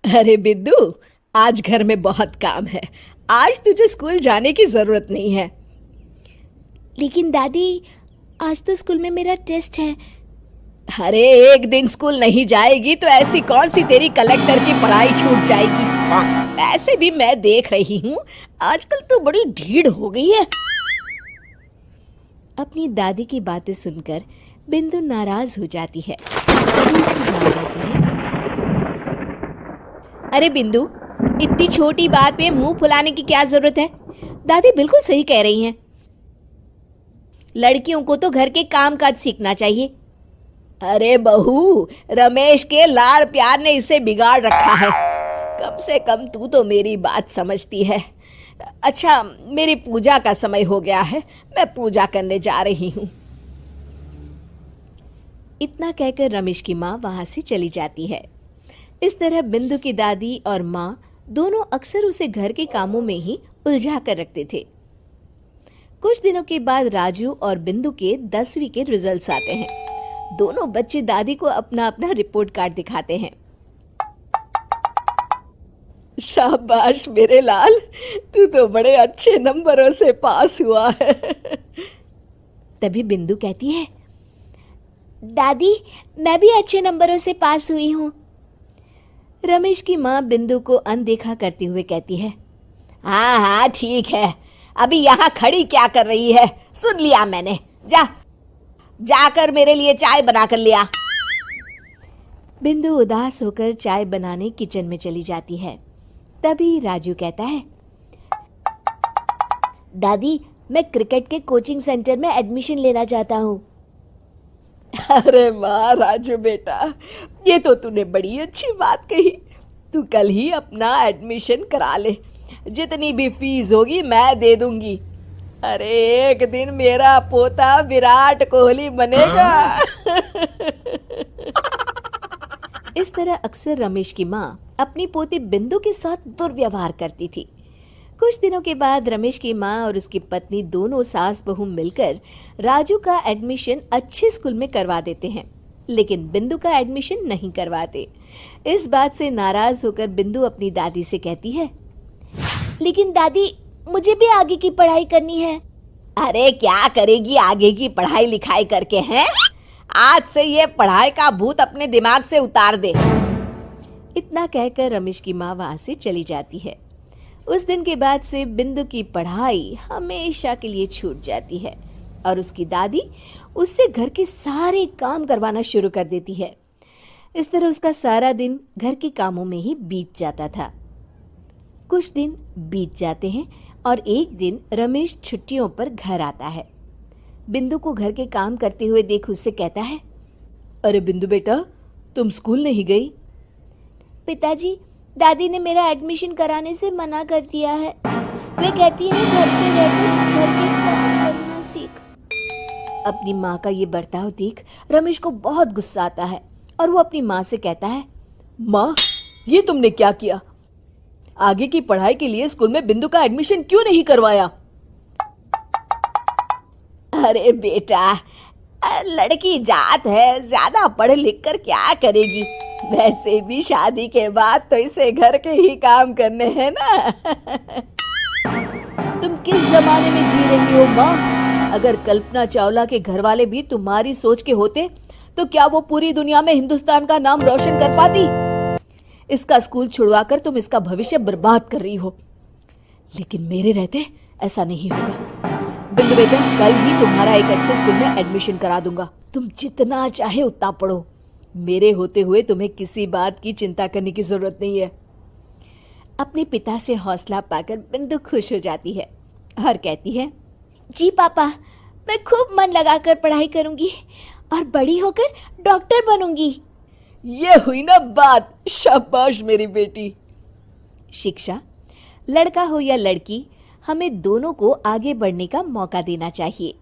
अरे बिद्दू, आज घर में बहुत काम है। आज तुझे स्कूल जाने की जरूरत नहीं है। लेकिन दादी, आज तो स्कूल में मेरा टेस्ट है। अरे एक दिन स्कूल नहीं जाएगी तो ऐसी कौन सी तेरी कलेक्टर की पढ़ाई छूट जाएगी। ऐसे भी मैं देख रही हूँ आजकल तो बड़ी ढीठ हो गई है। अपनी दादी की बातें सुनकर बिंदु नाराज हो जाती है। तभी उसकी माँ कहती है, अरे बिंदु, इतनी छोटी बात पे मुंह फुलाने की क्या जरूरत है। दादी बिल्कुल सही कह रही हैं। लड़कियों को तो घर के काम काज सीखना चाहिए। अरे बहू, रमेश के लाड़ प्यार ने इसे बिगाड़ रखा है। कम से कम तू तो मेरी बात समझती है। अच्छा, मेरी पूजा का समय हो गया है, मैं पूजा करने जा रही हूँ। इतना कहकर रमेश की माँ वहां से चली जाती है। इस तरह बिंदु की दादी और माँ दोनों अक्सर उसे घर के कामों में ही उलझा कर रखते थे। कुछ दिनों के बाद राजू और बिंदु के 10वीं के रिजल्ट्स आते हैं। दोनों बच्चे दादी को अपना अपना रिपोर्ट कार्ड दिखाते हैं। शाबाश मेरे लाल, तू तो बड़े अच्छे नंबरों से पास हुआ है। तभी बिंदु कहती है, दादी मैं भी अच्छे नंबरों से पास हुई हूँ। रमेश की माँ बिंदु को अनदेखा करते हुए कहती है, हाँ हाँ ठीक है, अभी यहाँ खड़ी क्या कर रही है, सुन लिया मैंने। जाकर मेरे लिए चाय बना कर लिया। बिंदु उदास होकर चाय बनाने किचन में चली जाती है। तभी राजू कहता है, दादी मैं क्रिकेट के कोचिंग सेंटर में एडमिशन लेना चाहता हूँ। अरे वाह राजू बेटा, ये तो तूने बड़ी अच्छी बात कही। तू कल ही अपना एडमिशन करा ले, जितनी भी फीस होगी मैं दे दूंगी। अरे एक दिन मेरा पोता विराट कोहली बनेगा। इस तरह अक्सर रमेश की माँ अपनी पोती बिंदु के साथ दुर्व्यवहार करती थी। कुछ दिनों के बाद रमेश की माँ और उसकी पत्नी दोनों सास बहू मिलकर राजू का एडमिशन अच्छे स्कूल में करवा देते हैं, लेकिन बिंदु का एडमिशन नहीं करवाते। इस बात से नाराज होकर बिंदु अपनी दादी से कहती है, लेकिन दादी मुझे भी आगे की पढ़ाई करनी है। अरे क्या करेगी आगे की पढ़ाई लिखाई करके, हैं? आज से ये पढ़ाई का भूत अपने दिमाग से उतार दे। इतना कहकर रमेश की माँ वहां से चली जाती है। उस दिन के बाद से बिंदु की पढ़ाई हमेशा के लिए छूट जाती है और उसकी दादी उससे घर के सारे काम करवाना शुरू कर देती है। इस तरह उसका सारा दिन घर के कामों में ही बीत जाता था। कुछ दिन बीत जाते हैं और एक दिन रमेश छुट्टियों पर घर आता है। बिंदु को घर के काम करते हुए देख उससे कहता है, अरे बिंदु बेटा, तुम स्कूल नहीं गई? पिताजी, दादी ने मेरा एडमिशन कराने से मना कर दिया है। वे कहती है घर पे रहकर घर के काम करना सीख। अपनी माँ का ये बर्ताव देख रमेश को बहुत गुस्सा आता है और वो अपनी माँ से कहता है, माँ ये तुमने क्या किया? आगे की पढ़ाई के लिए स्कूल में बिंदु का एडमिशन क्यों नहीं करवाया? अरे बेटा, लड़की जात है, ज्यादा पढ़ लिख कर क्या करेगी। वैसे भी शादी के बाद तो इसे घर के ही काम करने हैं ना। तुम किस जमाने में जी रही हो माँ? अगर कल्पना चावला के घर वाले भी तुम्हारी सोच के होते तो क्या वो पूरी दुनिया में हिंदुस्तान का नाम रोशन कर पाती? इसका स्कूल छुड़वाकर तुम इसका भविष्य बर्बाद कर रही हो, लेकिन मेरे रहते ऐसा नहीं होगा। बिंदु बेटा, कल ही तुम्हारा एक अच्छे स्कूल में एडमिशन करा दूंगा। तुम जितना चाहे उतना पढ़ो। मेरे होते हुए तुम्हें किसी बात की चिंता करने की जरूरत नहीं है। अपने पिता से हौसला पाकर बिंदु खुश हो जाती है और कहती है, जी पापा, मैं खूब मन लगाकर पढ़ाई करूंगी और बड़ी होकर डॉक्टर बनूंगी। ये हुई ना बात, शाबाश मेरी बेटी। शिक्षा, लड़का हो या लड़की, हमें दोनों को आगे बढ़ने का मौका देना चाहिए।